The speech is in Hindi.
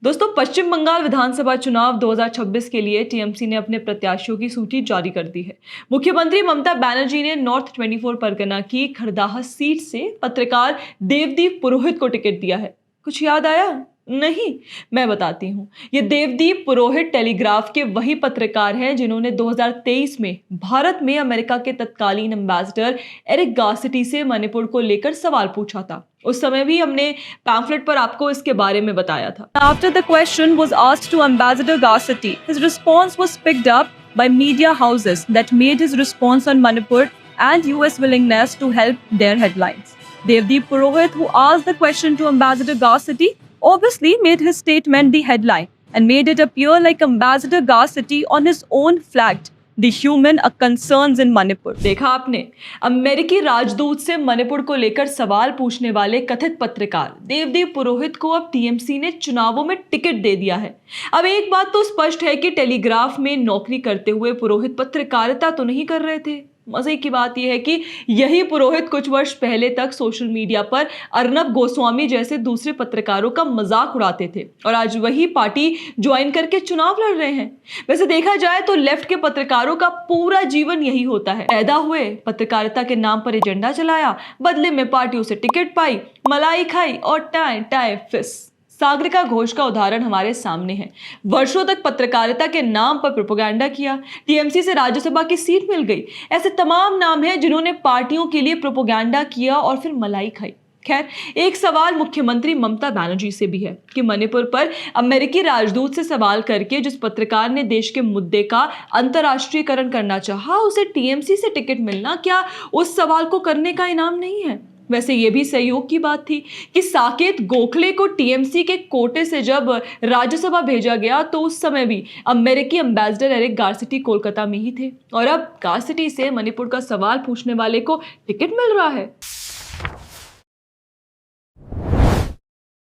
दोस्तों, पश्चिम बंगाल विधानसभा चुनाव 2026 के लिए टीएमसी ने अपने प्रत्याशियों की सूची जारी कर दी है। मुख्यमंत्री ममता बनर्जी ने नॉर्थ 24 परगना की खरदाहा सीट से पत्रकार देवदीप पुरोहित को टिकट दिया है। कुछ याद आया? नहीं, मैं बताती हूँ। ये देवदीप पुरोहित टेलीग्राफ के वही पत्रकार हैं जिन्होंने 2023 में भारत में अमेरिका के तत्कालीन एम्बेसडर एरिक गार्सिटी से मणिपुर को लेकर सवाल पूछा था। उस समय भी हमने पैम्फलेट पर आपको इसके बारे में बताया था। After the question was asked to Ambassador Garsati, his response was picked up by media houses that made his response on Manipur and US willingness to help their headlines. Devdeep Purohit, who asked the question to Ambassador Garsati, obviously made his statement the headline and made it appear like Ambassador Garsati on his own flagged the human concerns in Manipur. देखा आपने, अमेरिकी राजदूत से मणिपुर को लेकर सवाल पूछने वाले कथित पत्रकार देवदीप पुरोहित को अब टीएमसी ने चुनावों में टिकट दे दिया है। अब एक बात तो स्पष्ट है कि टेलीग्राफ में नौकरी करते हुए पुरोहित पत्रकारिता तो नहीं कर रहे थे। मजे की बात यह है कि यही पुरोहित कुछ वर्ष पहले तक सोशल मीडिया पर अर्नब गोस्वामी जैसे दूसरे पत्रकारों का मजाक उड़ाते थे और आज वही पार्टी ज्वाइन करके चुनाव लड़ रहे हैं। वैसे देखा जाए तो लेफ्ट के पत्रकारों का पूरा जीवन यही होता है। पैदा हुए, पत्रकारिता के नाम पर एजेंडा चलाया, बदले में पार्टियों से टिकट पाई, मलाई खाई और टाए टाए फिस। सागरिका घोष का उदाहरण हमारे सामने है। वर्षों तक पत्रकारिता के नाम पर प्रोपेगेंडा किया, टीएमसी से राज्यसभा की सीट मिल गई। ऐसे तमाम नाम हैं जिन्होंने पार्टियों के लिए प्रोपेगेंडा किया और फिर मलाई खाई। खैर, एक सवाल मुख्यमंत्री ममता बनर्जी से भी है कि मणिपुर पर अमेरिकी राजदूत से सवाल करके जिस पत्रकार ने देश के मुद्दे का अंतर्राष्ट्रीयकरण करना चाहा, उसे टीएमसी से टिकट मिलना क्या उस सवाल को करने का इनाम नहीं है? वैसे ये भी सहयोग की बात थी कि साकेत गोखले को टीएमसी के कोटे से जब राज्यसभा भेजा गया तो उस समय भी अमेरिकी एम्बेसडर एरिक गार्सिटी कोलकाता में ही थे और अब गार्सिटी से मणिपुर का सवाल पूछने वाले को टिकट मिल रहा है।